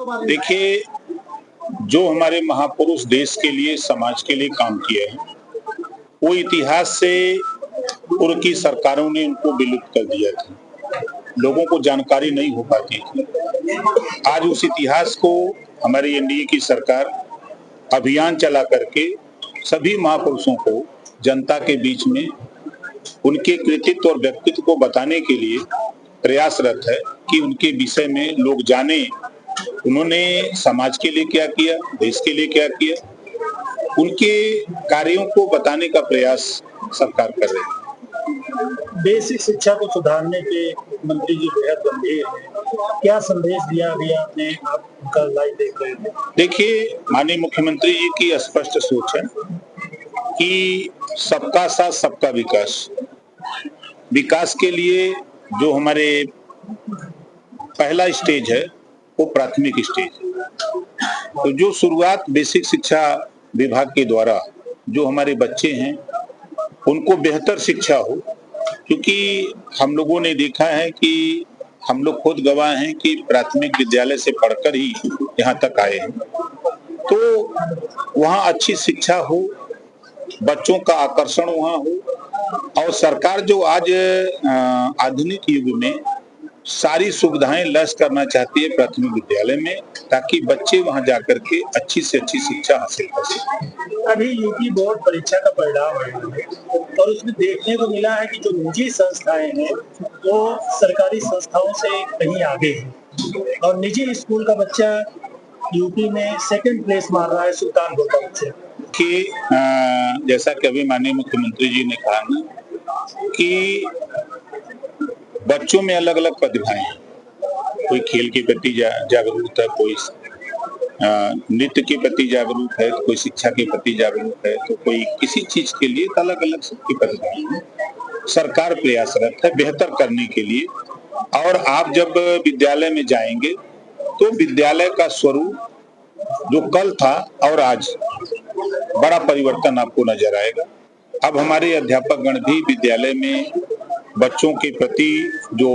देखिए, जो हमारे महापुरुष देश के लिए, समाज के लिए काम किए हैं, वो इतिहास से पूर्व की सरकारों ने उनको विलुप्त कर दिया था। लोगों को जानकारी नहीं हो पाती थी। आज उस इतिहास को हमारी एनडीए की सरकार अभियान चला करके सभी महापुरुषों को जनता के बीच में उनके कृतित्व और व्यक्तित्व को बताने के लिए प्रयासरत है कि उनके विषय में लोग जाने, उन्होंने समाज के लिए क्या किया, देश के लिए क्या किया, उनके कार्यों को बताने का प्रयास सरकार कर रही है। बेसिक शिक्षा को सुधारने के मंत्री जी बेहद गंभीर हैं। क्या संदेश दिया अभी आपने, आप उनका लाइव देख रहे हैं? देखिए, माननीय मुख्यमंत्री जी की स्पष्ट सोच है कि सबका साथ सबका विकास। विकास के लिए जो हमारे पहला स्टेज है वो प्राथमिक स्टेज है। तो जो शुरुआत बेसिक शिक्षा विभाग के द्वारा जो हमारे बच्चे हैं उनको बेहतर शिक्षा हो, क्योंकि हम लोगों ने देखा है कि हम लोग खुद गवाह हैं कि प्राथमिक विद्यालय से पढ़कर ही यहाँ तक आए हैं। तो वहाँ अच्छी शिक्षा हो, बच्चों का आकर्षण वहाँ हो, और सरकार जो आज आधुनिक युग में सारी सुविधाएं लैस करना चाहती है प्राथमिक विद्यालय में, ताकि बच्चे वहां जाकर के अच्छी से अच्छी शिक्षा हासिल कर सकें। अभी यूपी बोर्ड परीक्षा का परिणाम आया है और उसमें देखने को मिला है कि जो निजी संस्थाएं हैं वो सरकारी संस्थाओं से कहीं आगे हैं और निजी स्कूल का बच्चा यूपी में सेकंड प्लेस मार रहा है सुल्तानपुर का बच्चा। कि जैसा कि अभी माननीय मुख्यमंत्री जी ने कहा ना कि बच्चों में अलग अलग प्रतिभाएं हैं। कोई खेल के प्रति जागरूक है, कोई नृत्य के प्रति जागरूक है, कोई शिक्षा के प्रति जागरूक है, तो कोई किसी चीज के लिए अलग अलग सबकी प्रतिभाएं हैं। सरकार प्रयासरत है बेहतर करने के लिए। और आप जब विद्यालय में जाएंगे तो विद्यालय का स्वरूप जो कल था और आज बड़ा परिवर्तन आपको नजर आएगा। अब हमारे अध्यापक गण भी विद्यालय में बच्चों के प्रति जो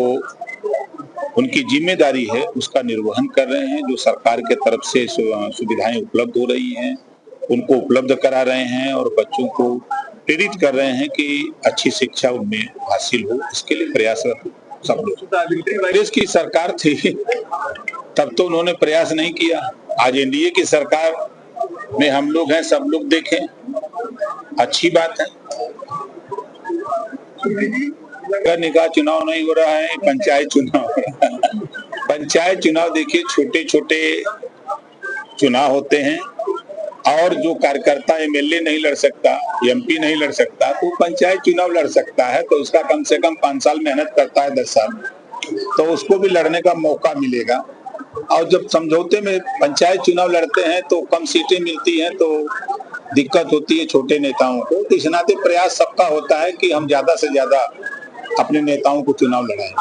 उनकी जिम्मेदारी है उसका निर्वहन कर रहे हैं। जो सरकार के तरफ से सुविधाएं उपलब्ध हो रही हैं उनको उपलब्ध करा रहे हैं और बच्चों को प्रेरित कर रहे हैं कि अच्छी शिक्षा उनमें हासिल हो, इसके लिए प्रयासरत सब लोग। कांग्रेस की सरकार थी तब तो उन्होंने प्रयास नहीं किया। आज एनडीए की सरकार में हम लोग हैं, सब लोग देखें, अच्छी बात है। नगर निकाय चुनाव नहीं हो रहा है, पंचायत चुनाव हो रहा है। पंचायत चुनाव देखिए छोटे छोटे चुनाव होते हैं और जो कार्यकर्ता एमएलए नहीं लड़ सकता, एमपी नहीं लड़ सकता, तो पंचायत चुनाव लड़ सकता है। तो उसका कम से कम 5 साल मेहनत करता है, 10 साल, तो उसको भी लड़ने का मौका मिलेगा। और जब समझौते में पंचायत चुनाव लड़ते हैं तो कम सीटें मिलती हैं तो दिक्कत होती है छोटे नेताओं को। तो इस नाते प्रयास सबका होता है कि हम ज्यादा से ज्यादा अपने नेताओं को चुनाव लड़ाएं।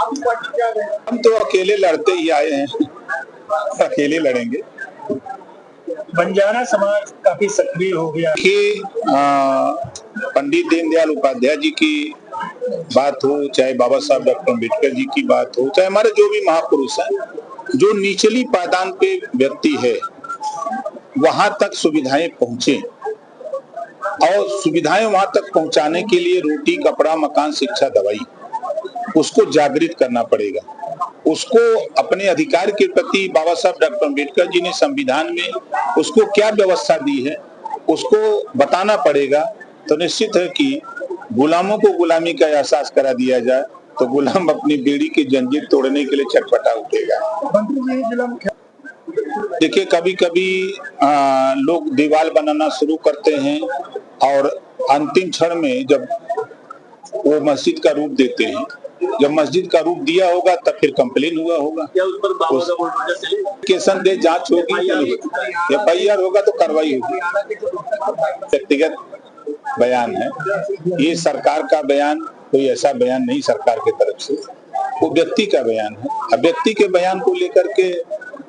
हम तो अकेले लड़ते ही आए हैं, अकेले लड़ेंगे। बंजारा समाज काफी सक्रिय हो गया कि पंडित दीनदयाल उपाध्याय जी की बात हो, चाहे बाबा साहब डॉक्टर अम्बेडकर जी की बात हो, चाहे हमारे जो भी महापुरुष हैं, जो निचली पायदान पे व्यक्ति है वहां तक सुविधाएं पहुंचे, और सुविधाएं वहां तक पहुंचाने के लिए रोटी, कपड़ा, मकान, शिक्षा, दवाई, उसको जागृत करना पड़ेगा। उसको अपने अधिकार के प्रति बाबा साहब डॉक्टर अम्बेडकर जी ने संविधान में उसको क्या व्यवस्था दी है उसको बताना पड़ेगा। तो निश्चित है कि गुलामों को गुलामी का एहसास करा दिया जाए तो गुलाम अपनी बीड़ी की जंजीर तोड़ने के लिए छटपटा उठेगा। देखिए, कभी कभी लोग दीवार बनाना शुरू करते हैं और अंतिम क्षण में जब वो मस्जिद का रूप देते हैं, जब मस्जिद का रूप दिया होगा तब फिर कंप्लेन हुआ होगा, केसन दे जांच होगी, एफआईआर होगा तो कार्रवाई होगी। व्यक्तिगत बयान है ये, सरकार का बयान कोई ऐसा बयान नहीं सरकार की तरफ से, वो व्यक्ति का बयान है। अब व्यक्ति के बयान को लेकर के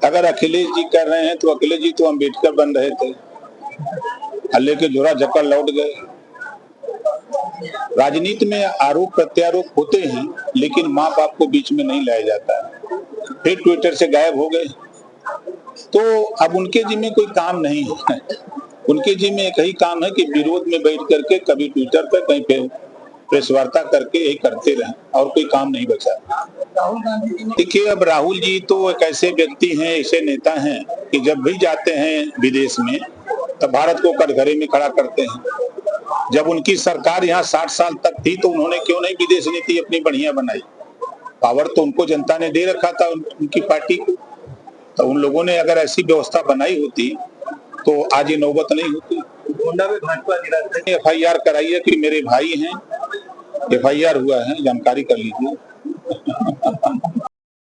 अगर अखिलेश जी कर रहे हैं तो अखिलेश जी तो अम्बेडकर बन रहे थे, हल्ले के झोरा झक्कर लौट गए। राजनीति में आरोप प्रत्यारोप होते हैं लेकिन माँ बाप को बीच में नहीं लाया जाता है। फिर ट्विटर से गायब हो गए। तो अब उनके जिम्मे कोई काम नहीं है। उनके जिम्मे एक ही काम है कि विरोध में बैठ करके कभी ट्विटर पर कहीं पे प्रेस वार्ता करके यही करते रहें, और कोई काम नहीं बचा। राहुल गांधी जी ने देखिए, अब राहुल जी तो एक ऐसे व्यक्ति हैं, ऐसे नेता हैं कि जब भी जाते हैं विदेश में तब भारत को कटघरे में खड़ा करते हैं। जब उनकी सरकार यहाँ 60 साल तक थी तो उन्होंने क्यों नहीं विदेश नीति अपनी बढ़िया बनाई? पावर तो उनको जनता ने दे रखा था, उनकी पार्टी को। तो उन लोगों ने अगर ऐसी व्यवस्था बनाई होती तो आज ये नौबत नहीं होती। गोंडा में भाजपा जिला FIR कराइए कि मेरे भाई हैं, FIR हुआ है, जानकारी कर लीजिए।